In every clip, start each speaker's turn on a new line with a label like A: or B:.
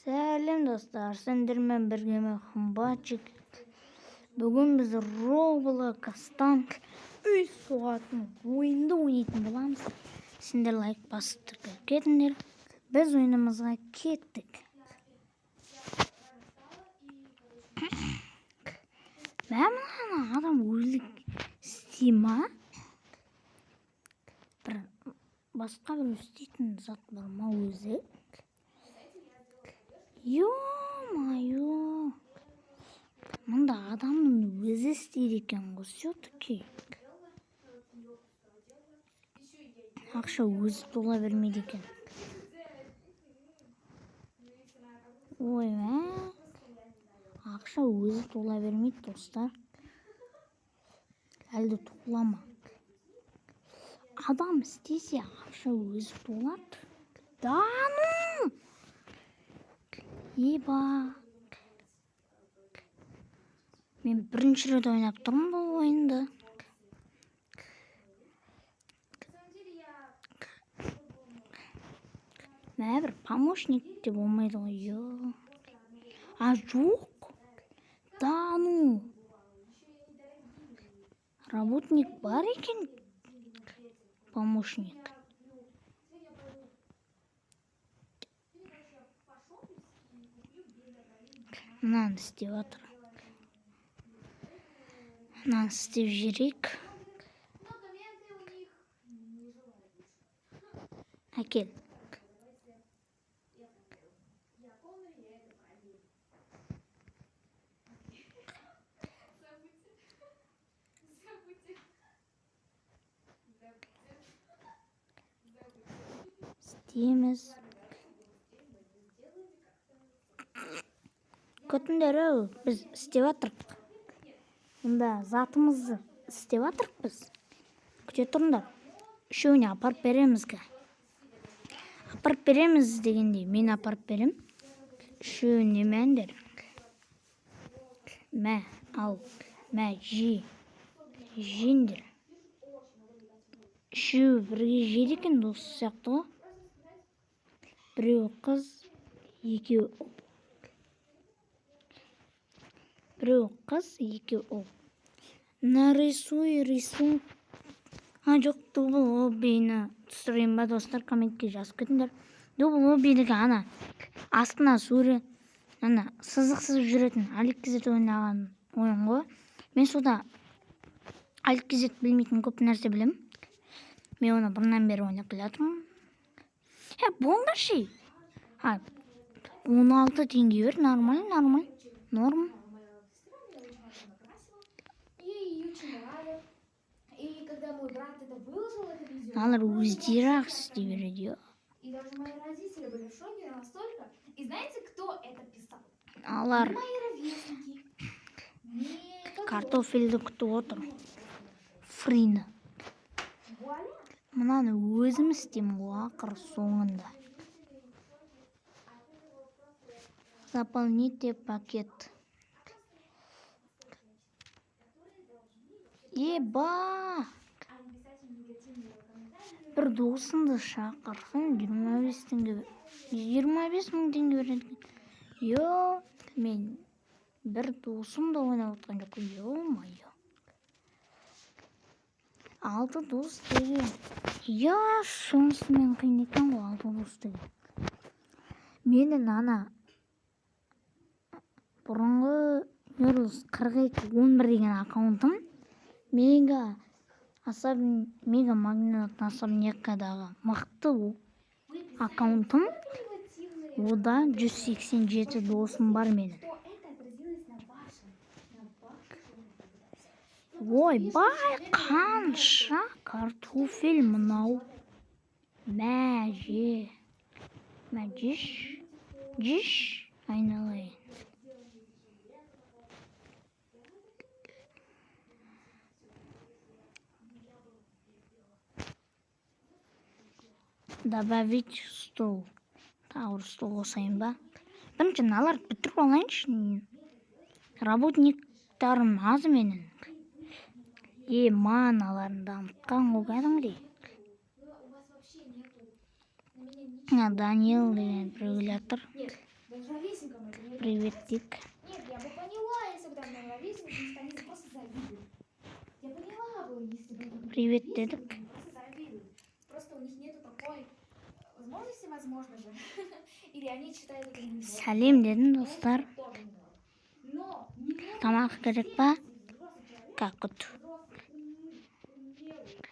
A: Сәлем достар, сендермен біргеме қымбатчик. Бүгін біз Roblox'тан үй соғатын ойынды ойнайтын боламыз. Сендер лайк басып кетіңдер. Біз ойынымызға кеттік. Мына адам өлік істей ма? Басқа бір істейтін зат бар ма өзі? Ё-моё! Мұнда адамның өзі істейді екен ғой, все-таки. Ақша өзі тола бермейді екен. Ой, ақша өзі тола бермейді, достар. Әлде толама. Адам істесе, ақша өзі толады. Да ну! Еба! Мен бірінші рет ойнап тұрмын бұл ойынды. Мә бір помощник те болмайды ғой. А жоқ? Да ну! Работник бар екен? Помощник. Мынаны істеп жатыр. Мынаны істеп жіберейік. Әкел. Істейміз. Көтіндер, біз істеп жатырмыз. Мұнда затымызды істеп жатырмыз біз. Күте тұрыңдар. Үшеуіне апарып береміз ке. Апарып береміз дегенде мен апарып берем. Үшеуіне мәндер. Мә, ал, мә, жеңдер. Үшеуі бірге жейді екен дос сияқты ғой. Біреу қыз, екеу ұл. Біреу қыз, екеу ұл. Нарисуй. Жоқ, дубл оббейні түсірейін ба, достар, комментке жазып кетіңдер. Дубл оббейдігі ана астына сурет, ана сызықсыз жүретін Алик-Кезет ойнаған ойын ғой. Мен сода Алик-Кезет білмейтін көп нәрсе білем. Мен оны бұрыннан бері ойнап келатырмын. Болыңдар ше. 16 теңге бер, норм. Алар өздері ақ істей береді.
B: И даже мои родители были в шоке настолько. И знаете, кто это писал?
A: Алар
B: мои ровесники.
A: картофельді күтіп отыр. Фрина. Мынаны өзім істеймін ғой ақыр соңында. Заполните пакет. Еба! Бір досыңды шақырсың 25 мың теңге береді. Мен бір досымды ойнап отқан жоқ. Ё-моё. 6 дос деген. Сонысымен қиын екен ғой 6 дос деген. Менің ана бұрынғы 4211 деген аккаунтым мега магнит особнякадағы мықты аккаунтым. Ода 187 досым бар менің. Ой, бай, қанша картофель мынау. Жеш, айналайын. Добавить стол. Тауыр стол қосайын ба? Бірінші наларды бітіріп алайыншы. Работниктарым аз менің. Маналарын дамытқан ғой кәдімгідей.
B: На меня ничего.
A: Даниил деген біреу келе жатыр.
B: Нет, даже ровесникам это не
A: Привет,
B: нравится.
A: Дик.
B: Нет, я бы поняла, если бы там был ровесник, потому что они просто завидуют. Я поняла бы, если бы это были
A: Привет,
B: ровесники,
A: дедок.
B: они просто завидуют. Просто у них нету такой возможности, возможно же. Или они считают это не
A: Сәлем дедім, достар.
B: Это тоже не норм. Но не может
A: Тамақ
B: быть
A: керек
B: все
A: па?
B: эти взрослый человек,
A: Какут.
B: взрослый, умелый человек,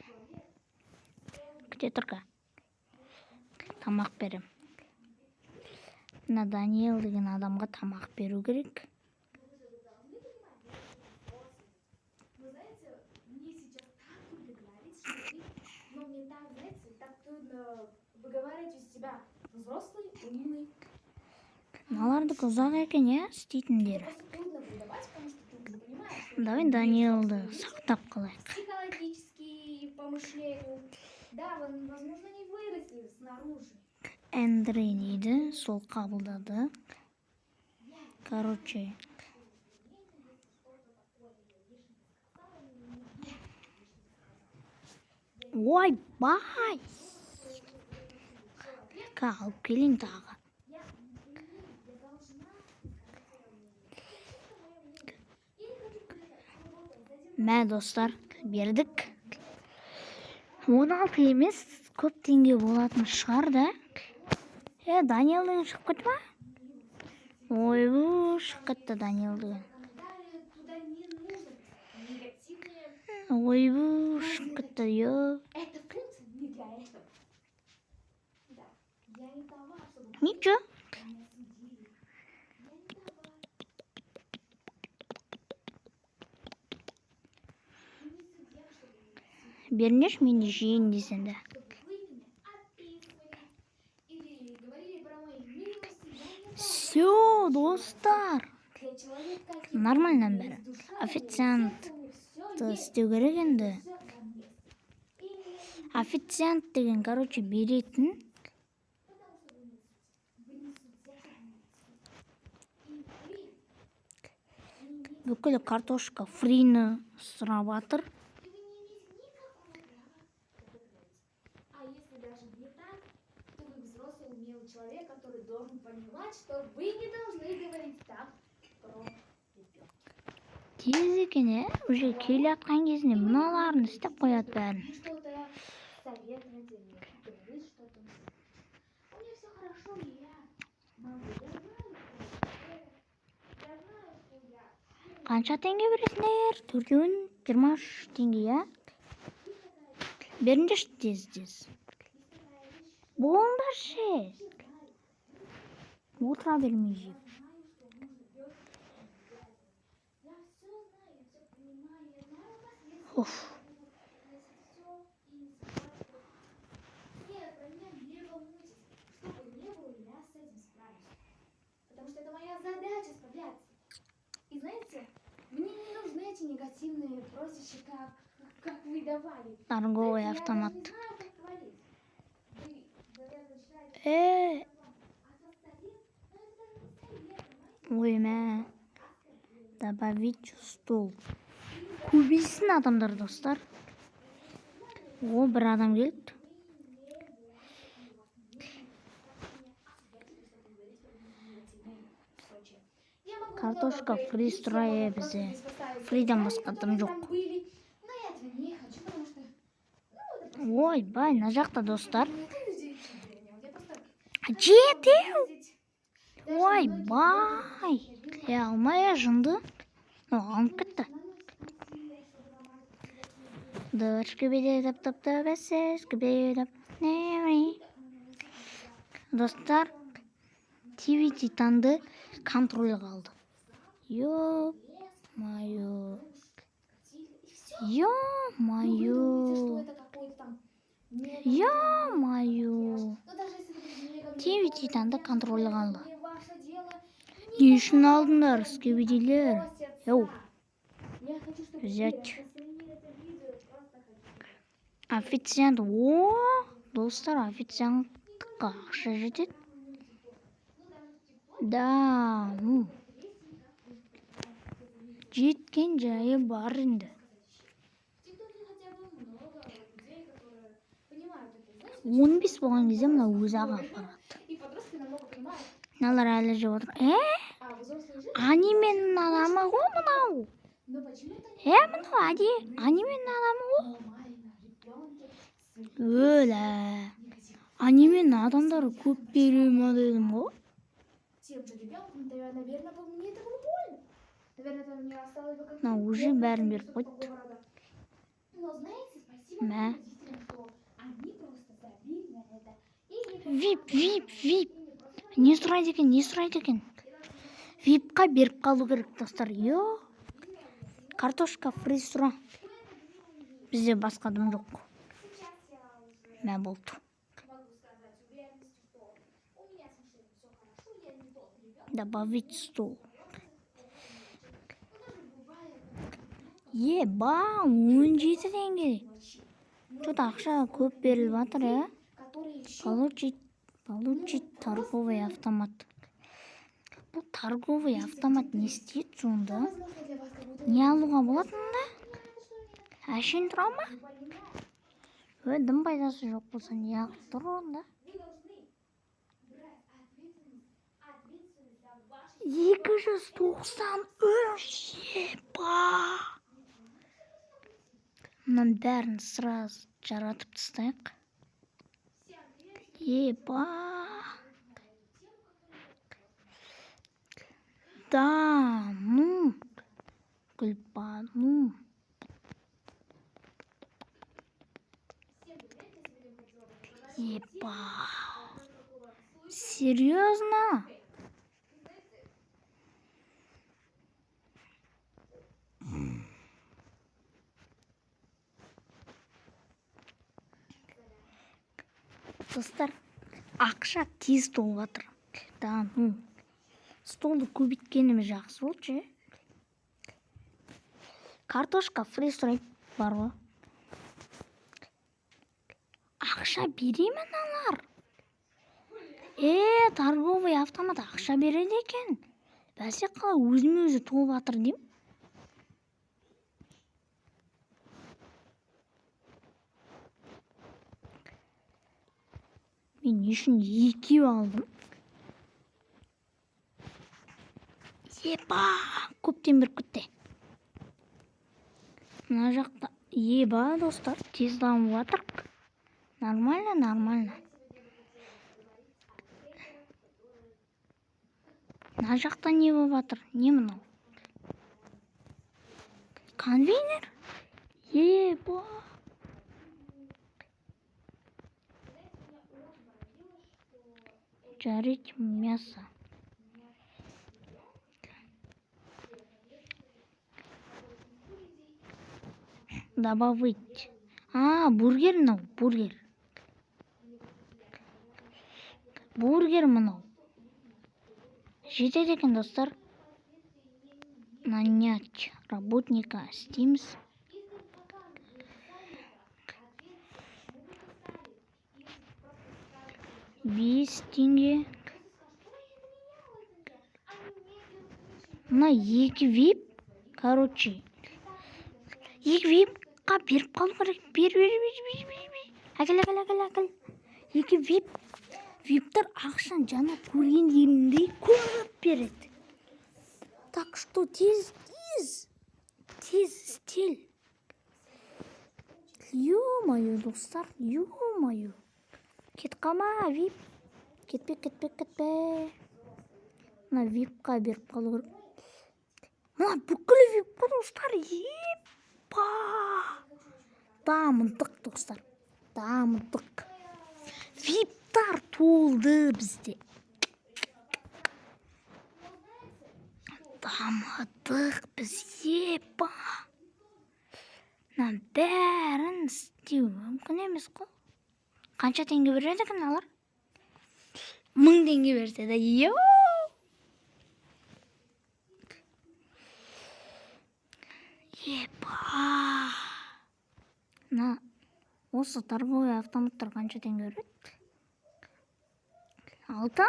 A: Күте тұрға. Тамақ берем. Мына Даниил деген адамға тамақ беру керек.
B: вы знаете, мне сейчас так трудно говорить, что но мне так, знаете, так трудно выговаривать из себя взрослый, умный.
A: Мыналардікі ұзақ екен, иә, істейтіндері.
B: Просто трудно выдавать, потому что ты уже понимаешь, что
A: Давай
B: это
A: Даниилды
B: взрослые люди,
A: сақтап қалайық.
B: психологически, по мышлению. Да, возможно, не выросли снаружи.
A: Эндрей дейді, сол қабылдады. Короче, ой, бай! Алып келейін тағы. Мә, достар, бердік. 16 емес, көп теңге болатын шығар да. Даниил деген шығып кетті ма? Ой, шығып кетті Даниил деген.
B: Туда не нужно негативные.
A: Ой, шығып кетті, ё.
B: Эта функция не для этого. Да, я не права, чтобы
A: Ничего.
B: меня судили. Я не права. Ты не судья, чтобы меня судить.
A: Бернеш мені жейін десен де.
B: Чтобы вы меня описывали или говорили про мои милости. Я не права.
A: Все, достар.
B: Для человека, каким
A: Нормально
B: есть
A: бәрі.
B: душа,
A: Официант
B: всё есть.
A: істеу керек енді.
B: Всё там есть. И
A: Официант деген, короче, беретін.
B: потому что вы не судья, вы не судья. И вы
A: Бүкіл картошка фрины сұрап жатыр.
B: И вы не имеете никакого права это говорить. А если даже не так, то вы взрослый, умелый человек, который должен понимать, что вы не должны говорить так про ребенка.
A: Тез екен, уже келе жатқан кезінде мыналарын істеп қояды бәрін.
B: И что-то советовать или говорить что-то. У меня все хорошо, и я могу. Я знаю, что я.
A: Қанша теңге бересіңдер? 423 теңге, иә? Беріңдерші тез. Болыңдаршы. Отыра бермей жеп.
B: Я все знаю, я все понимаю, я знаю, у вас есть
A: Оф.
B: все и нет, про меня не волнуйтесь. Что бы ни было, я с этим справлюсь. Потому что это моя задача справляться. И знаете, мне не нужны эти негативные просищи, как вы давали.
A: Торговый
B: Знаете,
A: автомат.
B: Я даже не знаю, как говорить. Вы, наверное, считаете, а то совет, но это даже не совет, понимаете?
A: Ой, мә. Добавить стол. Көбейсін адамдар, достар. О, бір адам келді.
B: Я могу
A: Картошка
B: много
A: фри
B: говорить,
A: строя
B: я могу просто
A: бізде.
B: здесь поставить
A: Фриден
B: детали,
A: басқа
B: которые
A: тым
B: там
A: жоқ.
B: были. Но я этого не хочу, потому что... Ну, это просто...
A: Ой, бай, мына жақта, достар.
B: Я просто...
A: Жетеу!
B: видеть.
A: Ой, бай. Алмай жынды. Алынып кетті. Дочка бедеп тапты бәсес, бедеп нери. Достар, TV Титанды контроль қалды. Ё-моё. Ё-моё. Ё-моё. TV Титанды контроль қалды. Не үшін алдыңдар, скибидилер? Йоу. Взять. Официант. О, достар, официантқа ақша жетеді. Да, жеткен жайы бар енді. 15 болған кезде мына өзі ақ алып барады.
B: И подростки намного понимают.
A: Мыналар әлі жеп отыр.
B: А взрослые же...
A: Анименің адамы ғой мынау.
B: Но почему-то
A: Мынау анименің адамы ғой. Өлә. Анименің адамдары көп бере ма дедім ғой.
B: Тем же ребенкам, наверное, мне это было больно. Наверное, там мне осталось бы как-то...
A: Мына уже бәрін беріп қойды.
B: Но знаете, спасибо
A: Мә.
B: моим родителям, что они просто забили на это. И
A: Вип. Не сұрайды екен? Випқа беріп қалу керек, достар. Йо. Картошка фри сұра. Бізде басқа дым жоқ. Мә болды.
B: могу сказать уверенностью, что у меня с Мишелем все хорошо, я не тот ребенок.
A: Добавить стол.
B: Но даже бывает,
A: Ба, 17 теңге. Тут ақша көп беріліп жатыр,
B: которые еще...
A: Получить торговый автомат. Бұл торговый автомат не істейді сонда?
B: Возможно, для вас как будто...
A: Не алуға болады мұнда? Әшейін тұра ма? Дым пайдасы жоқ болса не алып тұр онда?
B: Вы должны брать ответственность за ваши...
A: 293 ба! Мұның бәрін сразу жаратып тастайық. Еба! Да, ну, гүлбану. Еба! Серьезно? Достар, ақша тез толып жатыр. Да, ну, столды көбейткеніміз жақсы болды, Картошка фри сұрайды бар ғой. Ақша бере ме мыналар? Торговый автомат ақша береді екен. Бәсе қалай өзіме-өзі толып жатыр деймін. Мен не үшін екеу алдым? Еба, көптен бір күтті. Мына жақта еба, достар, тез дамып жатыр. Нормально. Мына жақта не болып жатыр? Не мынау? Конвейнер? Еба. Жарить мясо. Добавить. Бургер мынау, бургер. Бургер мынау. Жетеді екен, достар. Нанять работника Steams. $5. Мына екі вип. Короче. Екі випқа беріп қалу керек. Бер. Әкел. Екі вип. Виптар ақшан жана көргендеріндей көп береді. Так что тез істел. Ё-моё, достар, ё-моё. Кет қалма, вип. Кетпе. Мына випқа беріп қалу керек. Мына бүкіл випқа, достар, епа. Дамындық, достар, дамындық. Виптар толды бізде. Дамыдық біз, епа. Мына бәрін істеу мүмкін емес қой. Қанша теңге береді екен алар? 1000 теңге берсе де, йоу! Епа! Мына осы торговый автоматтар қанша теңге береді? 6.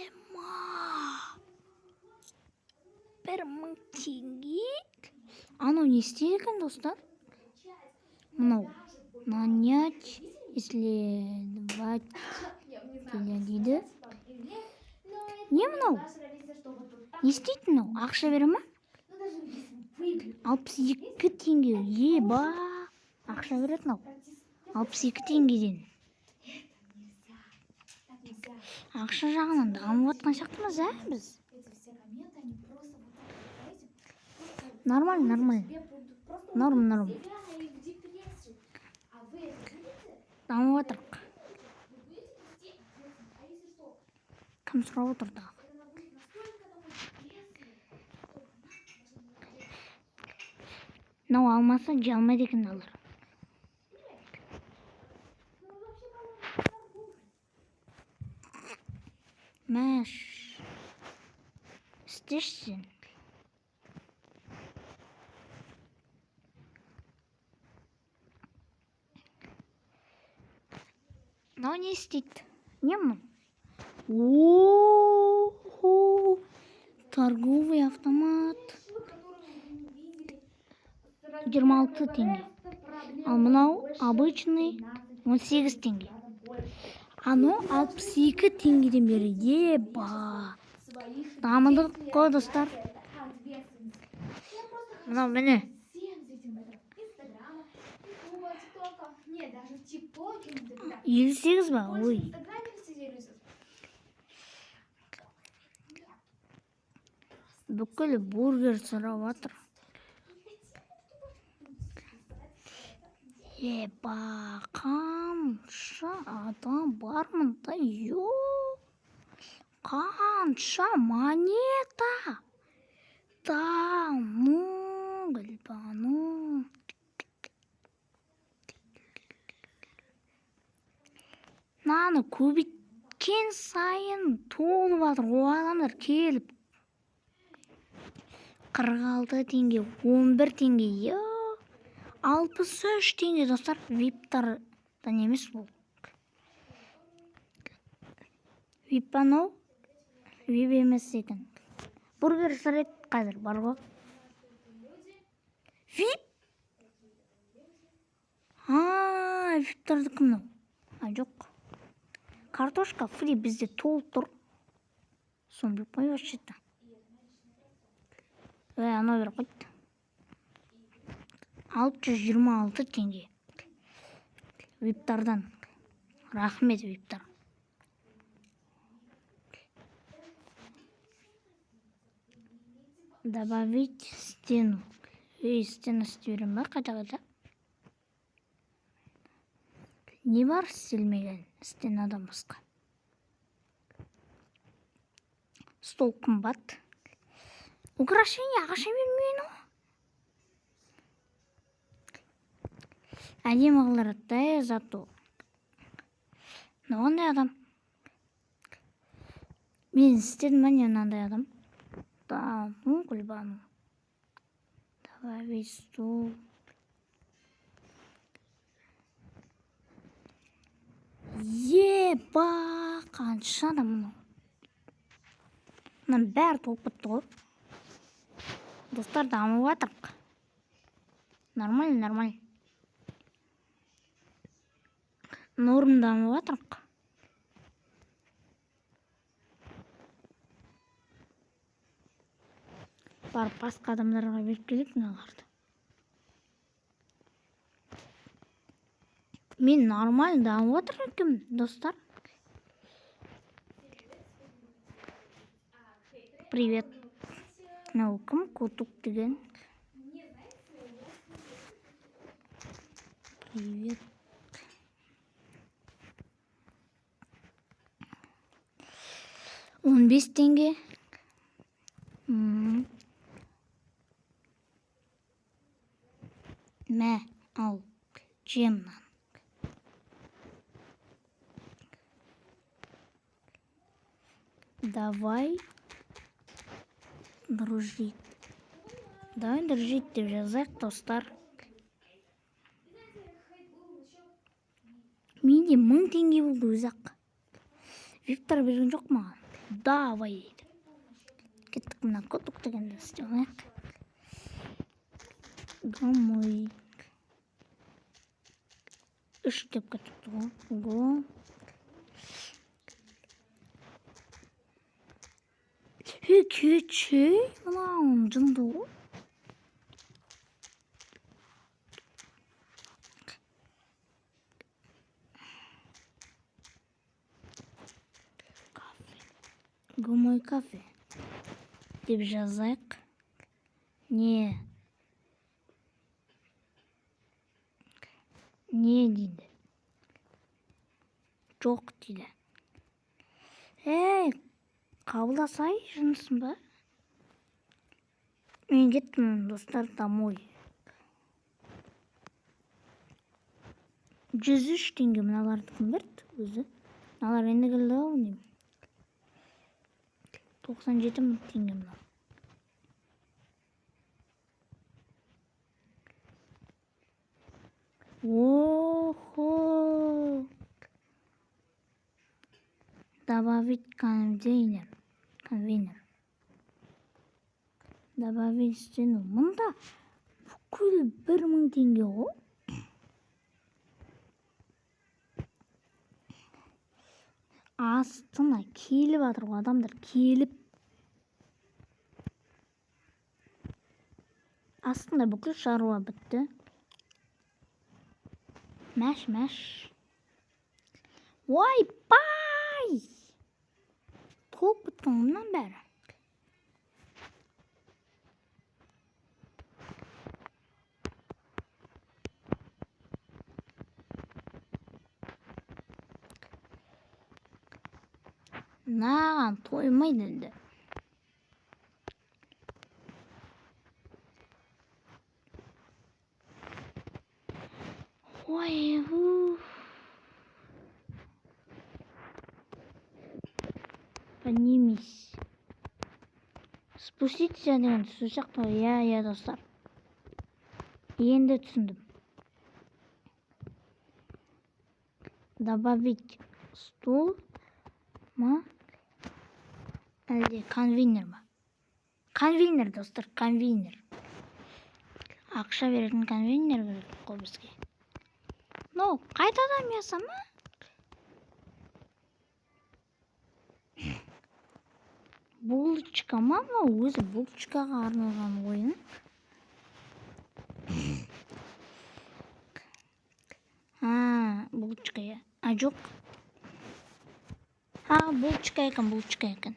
A: Ема! 1000 теңге? Анау не істейді екен, достар? Мынау нанять, исследовать дейді. Не мынау? Не істейді мынау? Ақша бере ма? 62 теңге. Еба! Ақша береді мынау. 62 теңгеден. Ақша жағынан дамып жатқан сияқтымыз, біз? Нормально. Норм. Дамып жатырық. Кім сұрап отыр дағы? Мынау алмаса жалмайды екен алар. Мәш. Істешсің. Мынау не істейді? Не мынау? О-о-о! Торговый автомат. 26 теңге. Ал мынау обычный 18 теңге. Ано 62 теңгеден бері. Еба! Дамыдық қой, достар. Мынау міне. Елу сегіз ба? Ой. Бүкіл бургер сұрап жатыр. Еба, қанша адам бар мұнда? Йо! Қанша монета? Тану, гүлбану. Наны көбейткен сайын толып жатыр. О адамдар келіп. 46 теңге, 11 теңге. Йо! 63 теңге, достар. Виптардан емес бұл. Вип анау? Вип емес екен. Бургер сұрайды қазір, бар ғой. Вип? Виптарды кімнау? Жоқ. Картошка фри бізде толып тұр. Сон біліп қой вообще-то. Анау бер қойды. 626 теңге. Виптардан. Рахмет, виптар. Добавить стену. Стена істерім ба? Қайта. Не бар істелмеген стенадан басқа? Стол қымбат. Украшение ақша бермейін о? Әдемі қылырды, зато. Мынандай адам. Мен істедім мәне мынандай адам. Тану, гүлбану. Добавить стол. Еба, қанша адам мұны. Мұның бәрі толып бітті ғой. Достар, дамып жатырық. Нормально. Норм дамып жатырық. Барып басқа адамдарға беріп келіп мыналарды. Мен нормально дамып жатыр екен, достар. Привет. Мынау кім? Котук деген. Привет. Он 15 теңге. Мә, ал, жемнан. Давай дружить. Давай дружить деп жазайық, достар. Менде 1000 теңге болды өзақ. Виптар берген жоқ маған. Давай. Кеттік мына котук дегенді істеп алайық. Гамой. Үш кепка tuttu ғой. Го. Keçi. Ulan cındı o. Гомой кафе. Деп жазайық. Не дейді? Жоқ дейді. Қабылдасай жынысың ба? Мен кеттім, достар, домой. 103 теңге мыналарды кім берді өзі? Мыналар енді келді ау деймін. 97 мың теңге мынау. Охо! Добавить конвейнер. Добавить стену. Мұнда бүкіл 1000 теңге ғой. Астына келіп жатыр ғой адамдар, келіп. Астында бүкіл шаруа бітті. Мәш. Ой-бай! Толып бітті мұнан бәрі. Наған тоймайды енді. Ой, поднимись. Спуститься деген түсу сияқты. Я, достар. Енді түсіндім. Добавить стул ма? Әлде конвейнер ма? Конвейнер, достар, конвейнер. Ақша беретін конвейнер керек қой бізге. Ну, қайтадан ясама? Булочка ма? Өзі булочкаға арналған ойын. Булочка я. Жоқ. Булочка екен.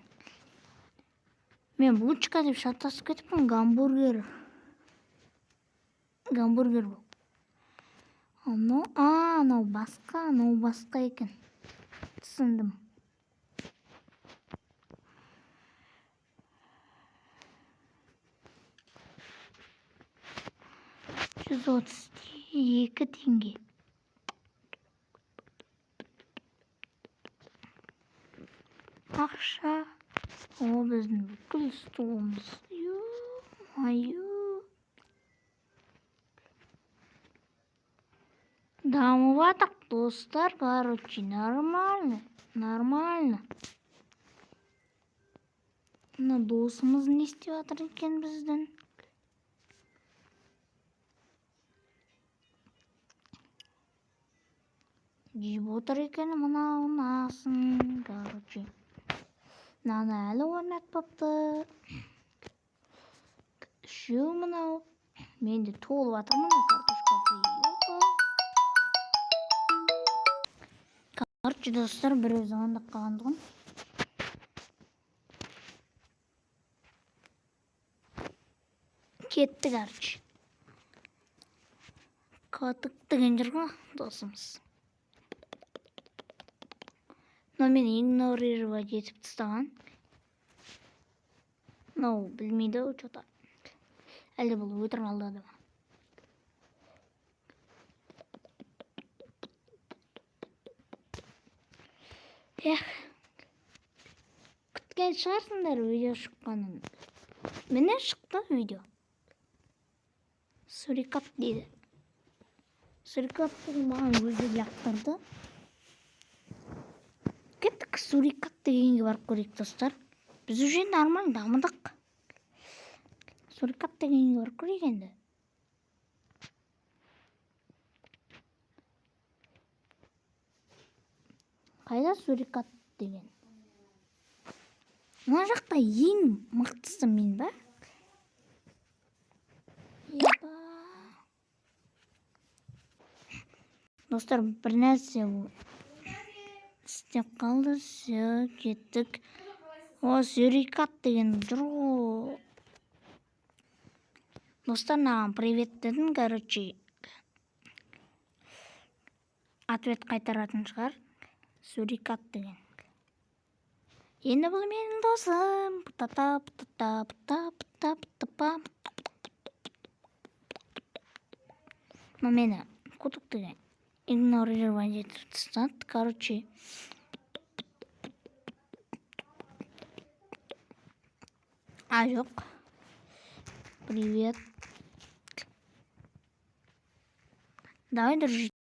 A: Мен булочка деп шатасып кетіппін, гамбургер бұл. Анау басқа екен. Түсіндім. $132 теңге. Ақша. О, біздің бүкіл столымыз. Дамып жатыр, достар, короче, нормально. Мына досымыз не істеп жатыр екен біздің? Жеп отыр екен мынауын асын, короче. Мынаны әлі орнатпапты. Үшеу мынау. Менде толып жатырмын, картошка фри. Короче, достар, біреу звондап қалғандығын. Кетті, короче. Қатық деген жүр ғой, досымыз. Но мен игнорировать етіп тастаған. Білмейді ау, что-то. Әлде бұл өтірік алдады ма? Күткен шығарсыңдар видео шыққанын. Міне шықты видео. Сурикат дейді. Сурикат маған өзі лақтырды. Кеттік сурикат дегенге барып көрейік, достар. Біз уже нормально дамыдық. Сурикат дегенге барып көрейік енді. Қайда сурикат деген? Мына жақта ең мықтысы мен ба? Еба. Достар, бір нәрсе істеп қалды. Все, кеттік. О, сурикат деген жүр ғой. Достар, маған привет дедім, короче. Ответ қайтаратын шығар. Сурикат деген. Енді бұл менің досым. Но мені кутук деген игнорировать етіп тастады, короче. Жоқ. Привет. Давай дружить.